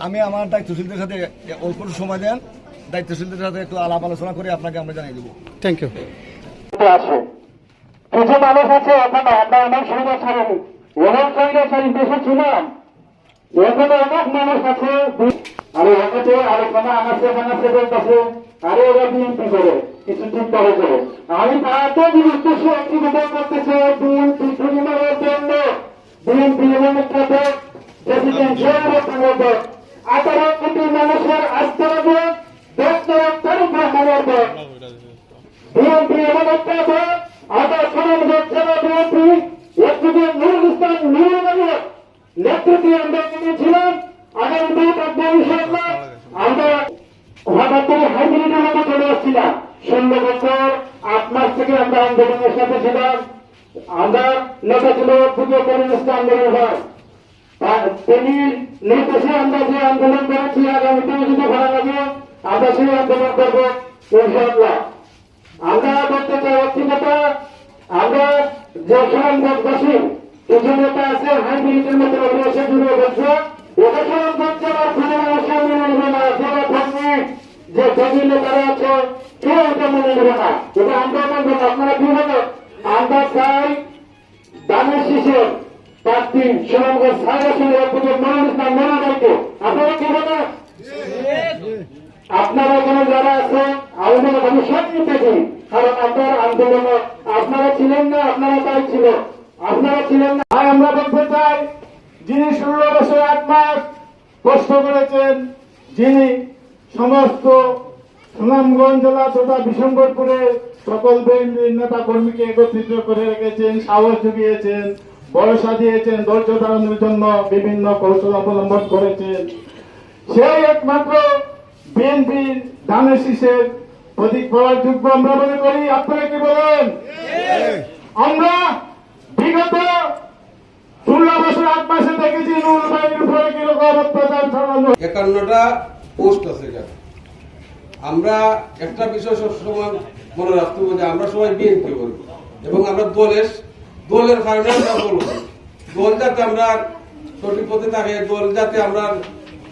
আমি আমার দায়িত্বশীলদের সাথে অল্প সময় দেন, দায়িত্বশীলদের সাথে একটু আলাপ আলোচনা করে আপনাকে আমরা জানিয়ে দেবো। Thank you. আছে কিছু মানুষ আছে এখনো আমরা অনেক স্বৈরাচারী দেশে ছিলাম, এখনো অনেক মানুষ আছে আরে এখানে আলোচনা আনাচ্ছে বলতেছে আরে ওরা বিএনপি করে কিছু চিন্তা করে আমি তাদের উদ্দেশ্যে একটি কথা করতেছে বিএনপি পরিবারের জন্য বিএনপি এমন একটা দেশ প্রেসিডেন্সিয়াল দেশ 18 কোটি মানুষের আস্থার দেশ, ডক্টর তারেক রহমানের দেশ। বিএনপি এমন একটা দেশ আবার শোনান যাচ্ছে না বিএনপি একদিকে নুরুল ইসলাম নুরুলের নেতৃত্বে আমরা নিয়েছিলাম। আগামী দিন থাকবো ইনশাআল্লাহ। আমরা হঠাৎ করে হাইব্রিডের মতো চলে আসছিলাম। 16 বছর 8 মাস থেকে আমরা আন্দোলনের সাথে ছিলাম। আমরা নেতা ছিল দ্বিতীয় কমিউনিস্ট আন্দোলন হয়, তিনি নির্দেশে আমরা যে আন্দোলন করেছি আগামীতে যদি ভালো লাগে আমরা সেই আন্দোলন করবো ইনশাআল্লাহ। আমরা বলতে চাই একটি কথা, আমরা যে সুনামগঞ্জবাসী কিছু নেতা আছে হাইব্রিডের মতো এসে জুড়ে বলছে ওটা সুনামগঞ্জ জেলার কোনো মানুষের মেনে নেবে না, যারা থাকবে যে জমি নেতারা আছে কেউ এটা মেনে নেবে না, এটা আমরা মানবো না। আপনারা কি হবে? আমরা চাই দানের শীষের প্রার্থী সুনামগঞ্জ সাইরাসনের পুজোর নুরুল ইসলাম নুরুলকে। আপনারা কি হবে? আপনারা এখানে যারা আছেন আন্দোলন আমি সব নিতেছি, কারণ আপনার আন্দোলন আপনারা ছিলেন না, আপনারা তাই ছিল, আপনারা ছিলেন না। আমরা বলতে চাই যিনি 16 বছর 8 মাস কষ্ট করেছেন, যিনি সমস্ত সুনামগঞ্জ জেলা তথা বিশম্বরপুরে সকল নেতা কর্মীকে একত্রিত করে রেখেছেন, সাহস জুগিয়েছেন, ভরসা দিয়েছেন, ধৈর্য ধারণের জন্য বিভিন্ন কৌশল অবলম্বন করেছেন, সেই একমাত্র বিএনপির ধানের শীষের প্রতীক পাওয়ার যোগ্য আমরা মনে করি। আপনারা কি বলেন? আমরা বিগত 16 বছর 8 মাসে দেখেছি নুরুল ভাইয়ের উপরে কিরকম অত্যাচার চালানো। 51টা পোস্ট আছে এখানে। আমরা একটা বিষয় সবসময় মনে রাখতে হবে যে আমরা সবাই বিএনপি করি এবং আমরা দলের কারণে আমরা বলবো দল যাতে আমরা সঠিক পথে থাকে, দল যাতে আমরা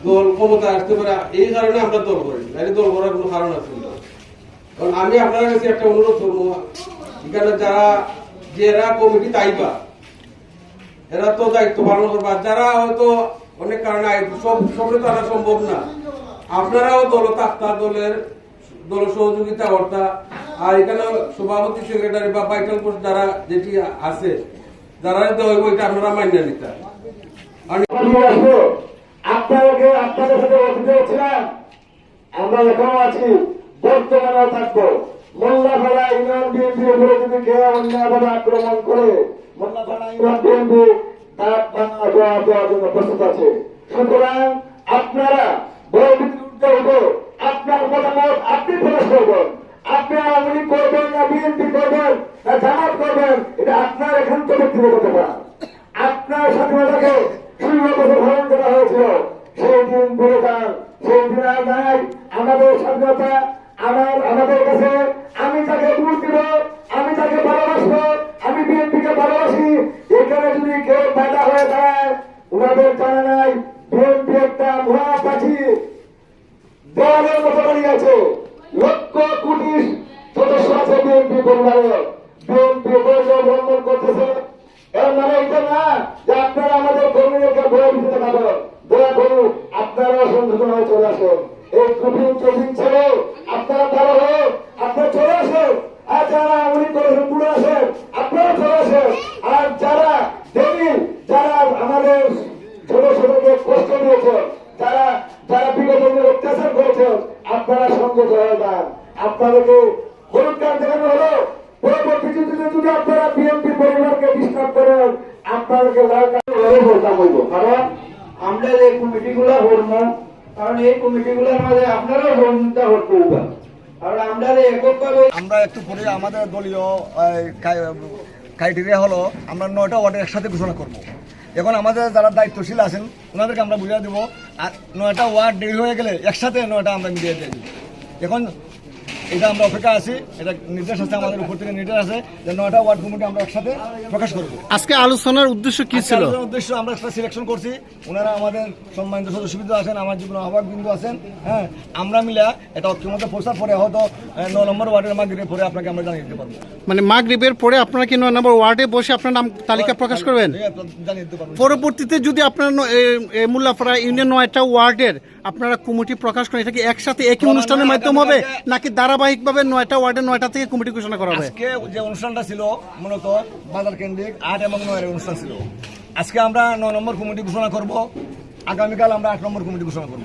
দল ক্ষমতা আসতে পারে, এই কারণে আমরা দল করি, তাই দল করার কোনো কারণ আছে না। কারণ আমি আপনার কাছে একটা অনুরোধ করবো, এখানে যারা কমিটি তাইবা এরা তো দায়িত্ব পালন করবা, যারা হয়তো অনেক কারণে সবটা তো আনা সম্ভব না, আপনারাও দল থাকতা, দল সহযোগিতা করতা, আর এখানে সভাপতি সেক্রেটারি বা ভাইটাল পোস্ট যারা যেটি আছে যারা হইব এটা আপনারা মান্য নিতা। আপনাদের সাথে অতীতে ছিলাম, আমরা এখনো আছি, বর্তমানেও থাকবো। মোল্লাপাড়া ইউনিয়ন বিএনপির উপরে যদি কেউ অন্যায়ভাবে আক্রমণ করে মোল্লাপাড়া ইউনিয়ন বিএনপি তার দেওয়ার জন্য প্রস্তুত আছে। সুতরাং আপনারা বয়ভিত্তির উঠতে হবো, আপনার মতামত আপনি প্রকাশ করবেন, আপনি আওয়ামী লীগ করবেন না বিএনপি করবেন না জামাত করবেন, এটা আপনার একান্ত ব্যক্তিগত ব্যাপার। আপনার স্বাধীনতাকে 16 বছর ধারণ করা হয়েছিল, সেই দিন ভুলে যান, সেই দিন আর নাই। আমাদের স্বাধীনতা আমাদের কাছে, আমি তাকে ভোট দিব, আমি তাকে ভালোবাসবো, আমি বিএনপিকে ভালোবাসি। এখানে যদি কেউ বাধা হয়ে দাঁড়ায়, ওনাদের জানা নাই বিএনপি একটা মহাপাঠী দেওয়ালের মতো দাঁড়িয়ে আছে, লক্ষ কোটি সদস্য আছে বিএনপি পরিবারের, বিএনপি ভ্রমণ করতেছে। এর মানে এটা না যে আপনারা আমাদের কর্মীদেরকে ভয় দিতে পারবেন। দয়া করুন আপনারা সংশোধন হয়ে চলে আসেন, এই ট্রেনিং ছেড়ে আপনারা ভালো হয়ে আপনারা চলে আসেন। আর যারা উনি করেছেন পুরো আসেন, আপনারা চলে আসেন। আর যারা দলিল, যারা আমাদের ছোট ছোটকে কষ্ট দিয়েছেন, যারা বিগত দিনে অত্যাচার করেছেন, আপনারা সংযত হয়ে যান। আপনাদেরকে হলুদ কার্ড দেখানো হলো, পরবর্তী যদি আপনারা বিএনপি পরিবারকে ডিস্টার্ব করেন, আপনাদেরকে লাল কার্ড বলতাম হইব। কারণ আমরা এই কমিটিগুলো হরম, কারণ এই কমিটিগুলোর মাঝে আপনারাও সহযোগিতা করতে হবে। কারণ আমরা একটু পরে আমাদের দলীয় ক্রাইটেরিয়া হলো আমরা 9টা ওয়ার্ডের একসাথে ঘোষণা করব। এখন আমাদের যারা দায়িত্বশীল আছেন ওনাদেরকে আমরা বুঝিয়ে দেবো, আর 9টা ওয়ার্ড দেরি হয়ে গেলে একসাথে 9টা আমরা মিলিয়ে দিয়ে দেবো। এখন এটা আমরা অপেক্ষা আছি, এটা নির্দেশ আছে আমাদের উপর থেকে নির্দেশ আছে যে 9টা ওয়ার্ড কমিটি আমরা একসাথে প্রকাশ করব। আজকে আলোচনার উদ্দেশ্য কি ছিল? আজকে উদ্দেশ্য আমরা একটা সিলেকশন করছি, ওনারা আমাদের সম্মানিত সদস্যবৃন্দ আছেন, আমার জীবন আহ্বায়ক বিন্দু আছেন, হ্যাঁ, আমরা মিলে এটা ঐক্যমত্যে পৌঁছার পরে হয়তো 9 নম্বর ওয়ার্ডের মাগরিবের পরে আপনাকে আমরা জানিয়ে দিতে পারবো। মানে মাগরিবের পরে আপনারা কি 9 নম্বর ওয়ার্ডে বসে আপনার নাম তালিকা প্রকাশ করবেন? জানিয়ে দিতে পারবো। পরবর্তীতে যদি আপনার মোল্লাপাড়া ইউনিয়ন 9টা ওয়ার্ডের আপনারা কমিটি প্রকাশ করেন, এটা কি একসাথে একই অনুষ্ঠানের মাধ্যমে হবে নাকি ধারাবাহিকভাবে 9টা ওয়ার্ডের 9টা থেকে কমিটি ঘোষণা করা হবে? আজকে যে অনুষ্ঠানটা ছিল মূলত বাজার কেন্দ্রিক 8 এবং 9 এর অনুষ্ঠান ছিল। আজকে আমরা 9 নম্বর কমিটি ঘোষণা করব, আগামীকাল আমরা 8 নম্বর কমিটি ঘোষণা করব।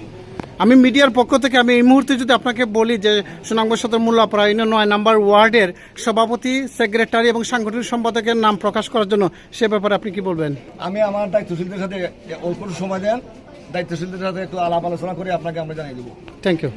আমি মিডিয়ার পক্ষ থেকে আমি এই মুহূর্তে যদি আপনাকে বলি যে সুনামগঞ্জ সদর মোল্লাপাড়া ইউনিয়ন 9 নম্বর ওয়ার্ডের সভাপতি, সেক্রেটারি এবং সাংগঠনিক সম্পাদকের নাম প্রকাশ করার জন্য, সে ব্যাপারে আপনি কি বলবেন? আমি আমার দায়িত্বশীলদের সাথে অল্প সময় দেন, দায়িত্বশীলদের সাথে একটু আলাপ আলোচনা করে আপনাকে আমরা জানিয়ে দেবো। Thank you.